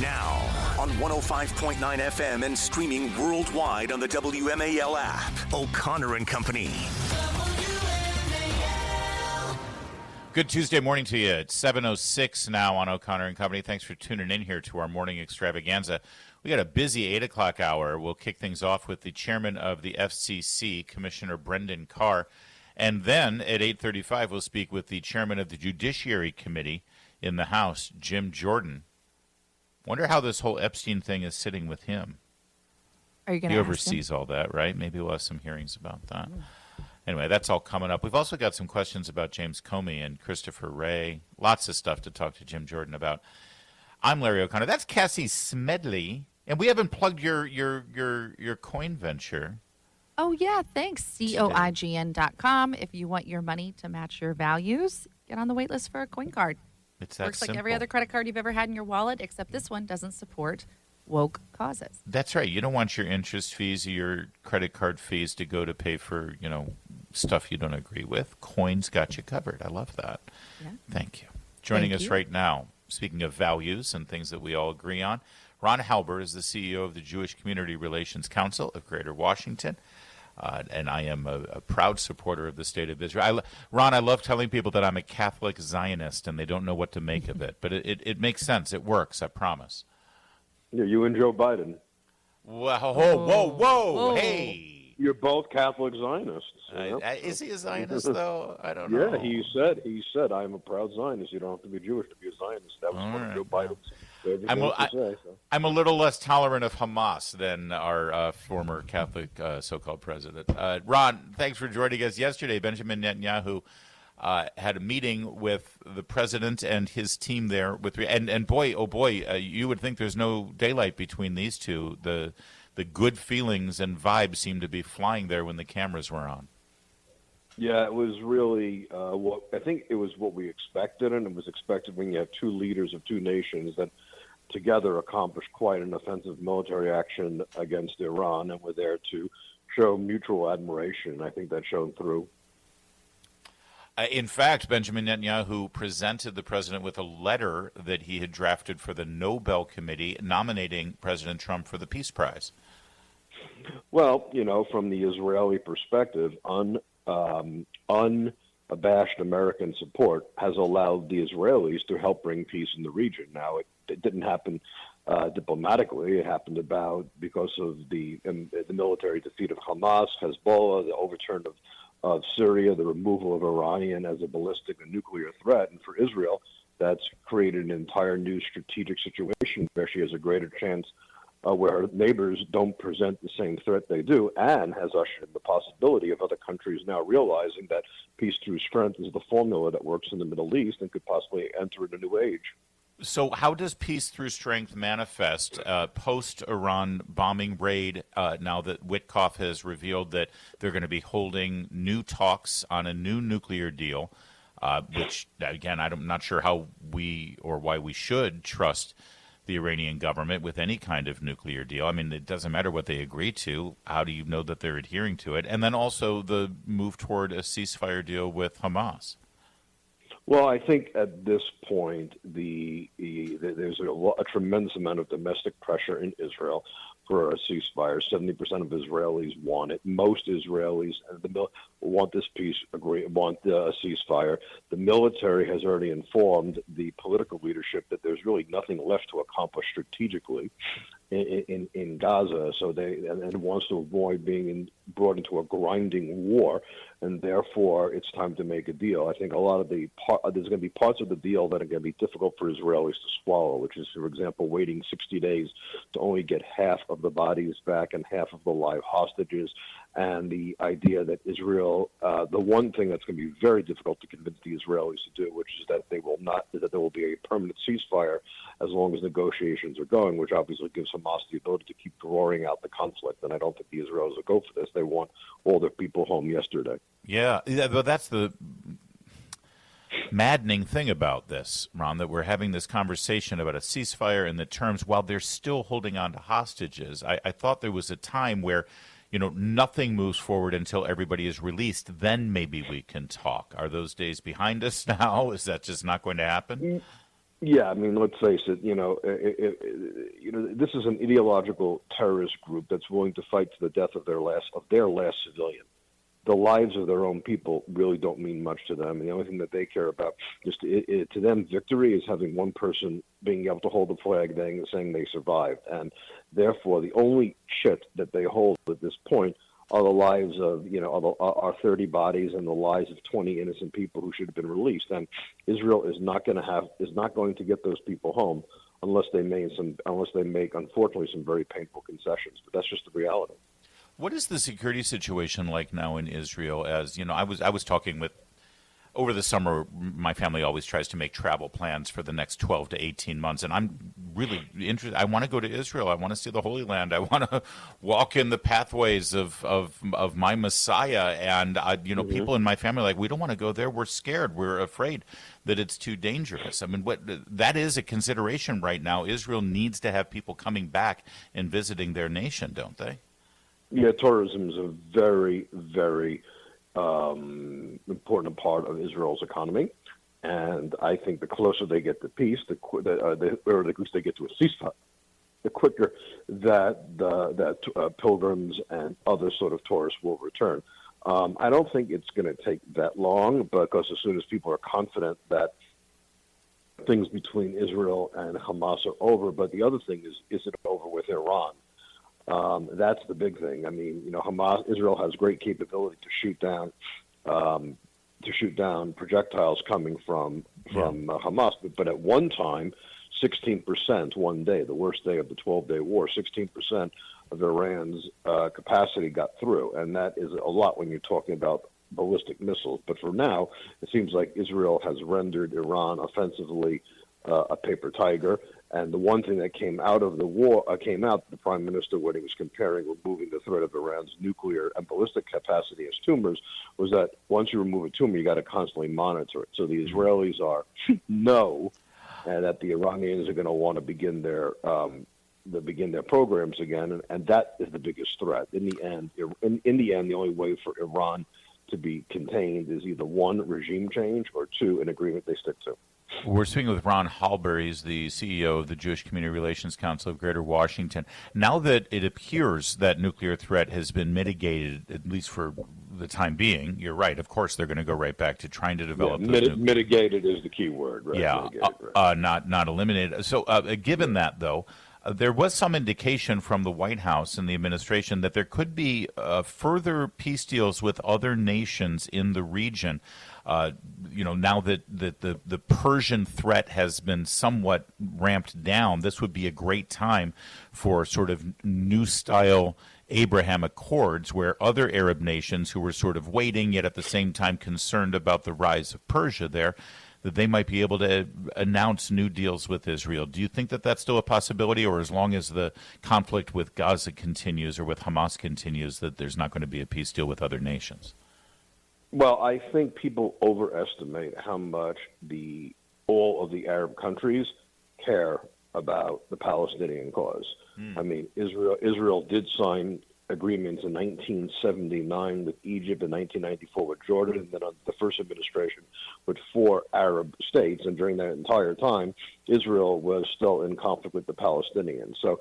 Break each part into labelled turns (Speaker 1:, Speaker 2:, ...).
Speaker 1: Now, on 105.9 FM and streaming worldwide on the WMAL app. O'Connor and Company.
Speaker 2: Good Tuesday morning to you. It's 7:06 now on O'Connor and Company. Thanks for tuning in here to our morning extravaganza. We got a busy 8 o'clock hour. We'll kick things off with the chairman of the FCC, Commissioner Brendan Carr. And then at 8:35, we'll speak with the chairman of the Judiciary Committee in the House, Jim Jordan. Wonder how this whole Epstein thing is sitting with him.
Speaker 3: Are you going to
Speaker 2: He
Speaker 3: ask
Speaker 2: oversees
Speaker 3: him?
Speaker 2: all that, right? Maybe we'll have some hearings about that. Anyway, that's all coming up. We've also got some questions about James Comey and Christopher Wray. Lots of stuff to talk to Jim Jordan about. I'm Larry O'Connor. That's Cassie Smedley. And we haven't plugged your coin venture.
Speaker 3: Oh, yeah, thanks. COIGN.com. If you want your money to match your values, get on the wait list for a coin card.
Speaker 2: It's that
Speaker 3: Works
Speaker 2: simple.
Speaker 3: like every other credit card you've ever had in your wallet, except this one doesn't support woke causes.
Speaker 2: That's right. You don't want your interest fees or your credit card fees to go to pay for, stuff you don't agree with. Coins got you covered. I love that.
Speaker 3: Yeah.
Speaker 2: Thank you. Joining
Speaker 3: Thank
Speaker 2: us
Speaker 3: you.
Speaker 2: right now, speaking of values and things that we all agree on, Ron Halber is the CEO of the Jewish Community Relations Council of Greater Washington. And I am a proud supporter of the State of Israel. Ron, I love telling people that I'm a Catholic Zionist, and they don't know what to make of it. But it makes sense. It works, I promise.
Speaker 4: Yeah, you and Joe Biden.
Speaker 2: Whoa, hey.
Speaker 4: You're both Catholic Zionists.
Speaker 2: Is he a Zionist, though? I don't know.
Speaker 4: Yeah, he said, I'm a proud Zionist. You don't have to be Jewish to be a Zionist. That was one of Joe Biden's favorite things to say. So.
Speaker 2: I'm a little less tolerant of Hamas than our former Catholic so-called president. Ron, thanks for joining us yesterday. Benjamin Netanyahu had a meeting with the president and his team there. And boy, oh boy, you would think there's no daylight between these two. The good feelings and vibes seemed to be flying there when the cameras were on.
Speaker 4: Yeah, it was really I think it was what we expected, and it was expected when you have two leaders of two nations that together accomplished quite an offensive military action against Iran, and were there to show mutual admiration. I think that shone through.
Speaker 2: In fact, Benjamin Netanyahu presented the president with a letter that he had drafted for the Nobel Committee nominating President Trump for the Peace Prize.
Speaker 4: Well, from the Israeli perspective, unabashed American support has allowed the Israelis to help bring peace in the region. Now, it didn't happen diplomatically. It happened because of the military defeat of Hamas, Hezbollah, the overturn of Syria, the removal of Iranian as a ballistic and nuclear threat. And for Israel, that's created an entire new strategic situation where she has a greater chance where her neighbors don't present the same threat they do, and has ushered in the possibility of other countries now realizing that peace through strength is the formula that works in the Middle East and could possibly enter in a new age.
Speaker 2: So how does peace through strength manifest post-Iran bombing raid now that Witkoff has revealed that they're going to be holding new talks on a new nuclear deal, which, again, I'm not sure how we or why we should trust the Iranian government with any kind of nuclear deal. I mean, it doesn't matter what they agree to. How do you know that they're adhering to it? And then also the move toward a ceasefire deal with Hamas.
Speaker 4: Well, I think at this point, there's a tremendous amount of domestic pressure in Israel for a ceasefire. 70% of Israelis want it. Most Israelis want this peace, want a ceasefire. The military has already informed the political leadership that there's really nothing left to accomplish strategically in Gaza, so and wants to avoid being brought into a grinding war, and therefore it's time to make a deal. I think a lot of there's going to be parts of the deal that are going to be difficult for Israelis to swallow, which is, for example, waiting 60 days to only get half of the bodies back and half of the live hostages, and the idea that Israel, the one thing that's going to be very difficult to convince the Israelis to do, which is that there will be a permanent ceasefire as long as negotiations are going, which obviously gives Hamas the ability to keep drawing out the conflict. And I don't think the Israelis will go for this. They want all their people home yesterday.
Speaker 2: Yeah, but that's the maddening thing about this, Ron, that we're having this conversation about a ceasefire and the terms while they're still holding on to hostages. I thought there was a time where, nothing moves forward until everybody is released. Then maybe we can talk. Are those days behind us now? Is that just not going to happen?
Speaker 4: Yeah, I mean, let's face it. This is an ideological terrorist group that's willing to fight to the death of their last civilian. The lives of their own people really don't mean much to them. And the only thing that they care about, to them, victory is having one person being able to hold the flag, saying they survived. And therefore, the only shit that they hold at this point are the lives of, our 30 bodies and the lives of 20 innocent people who should have been released. And Israel is not going to get those people home unless they make, unfortunately, some very painful concessions. But that's just the reality.
Speaker 2: What is the security situation like now in Israel? As you know, I was talking with over the summer. My family always tries to make travel plans for the next 12 to 18 months, and I'm really interested. I want to go to Israel. I want to see the Holy Land. I want to walk in the pathways of my Messiah. And people in my family are like, we don't want to go there. We're scared. We're afraid that it's too dangerous. I mean, that is a consideration right now. Israel needs to have people coming back and visiting their nation, don't they?
Speaker 4: Yeah, tourism is a very, very important part of Israel's economy, and I think the closer they get to peace, the closer they get to a ceasefire, the quicker that pilgrims and other sort of tourists will return. I don't think it's going to take that long, because as soon as people are confident that things between Israel and Hamas are over, but the other thing is it over with Iran? That's the big thing. I mean, Israel has great capability to shoot down projectiles coming from Hamas. But at one time, 16%, one day, the worst day of the 12-day war, 16% of Iran's capacity got through, and that is a lot when you're talking about ballistic missiles. But for now, it seems like Israel has rendered Iran offensively a paper tiger. And the one thing that came out of the war, the prime minister, when he was comparing removing the threat of Iran's nuclear and ballistic capacity as tumors, was that once you remove a tumor, you got to constantly monitor it. So the Israelis know that the Iranians are going to want to begin their programs again, and that is the biggest threat. In the end, the only way for Iran to be contained is either one, regime change, or two, an agreement they stick to.
Speaker 2: We're speaking with Ron Halber. He's the CEO of the Jewish Community Relations Council of Greater Washington. Now that it appears that nuclear threat has been mitigated, at least for the time being, you're right. Of course, they're going to go right back to trying to develop
Speaker 4: mitigated is the key word, right?
Speaker 2: Yeah, not eliminated. So given that, though, there was some indication from the White House and the administration that there could be further peace deals with other nations in the region. Now that the Persian threat has been somewhat ramped down, this would be a great time for sort of new style Abraham Accords, where other Arab nations who were sort of waiting, yet at the same time concerned about the rise of Persia there, that they might be able to announce new deals with Israel. Do you think that that's still a possibility, or as long as the conflict with Gaza continues or with Hamas continues, that there's not going to be a peace deal with other nations?
Speaker 4: Well, I think people overestimate how much all of the Arab countries care about the Palestinian cause. I mean, Israel did sign agreements in 1979 with Egypt, in 1994 with Jordan, and then under the first administration with 4 Arab states. And during that entire time, Israel was still in conflict with the Palestinians. So,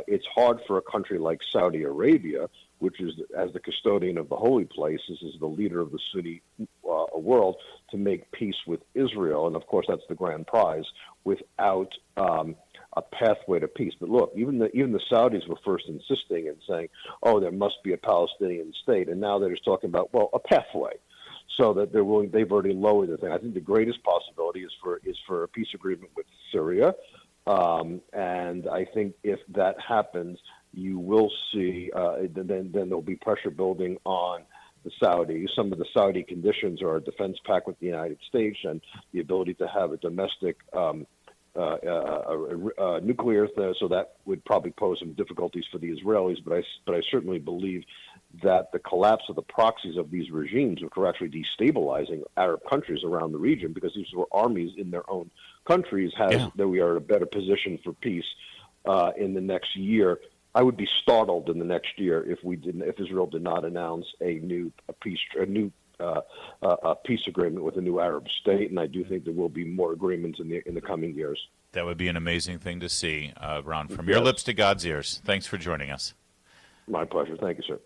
Speaker 4: it's hard for a country like Saudi Arabia, which is, as the custodian of the holy places, is the leader of the Sunni world, to make peace with Israel. And of course, that's the grand prize, without a pathway to peace. But look, even the Saudis were first insisting and saying, "Oh, there must be a Palestinian state," and now they're just talking about, a pathway. So that they've already lowered the thing. I think the greatest possibility is for a peace agreement with Syria, and I think if that happens, you will see then there'll be pressure building on the Saudis. Some of the Saudi conditions are a defense pact with the United States and the ability to have a domestic nuclear thing, so that would probably pose some difficulties for the Israelis. But I certainly believe that the collapse of the proxies of these regimes, which were actually destabilizing Arab countries around the region, because these were armies in their own countries, that we are in a better position for peace in the next year. I would be startled in the next year if Israel did not announce a new a peace agreement with a new Arab state, and I do think there will be more agreements in the coming years.
Speaker 2: That would be an amazing thing to see, Ron. From your lips to God's ears. Thanks for joining us.
Speaker 4: My pleasure. Thank you, sir.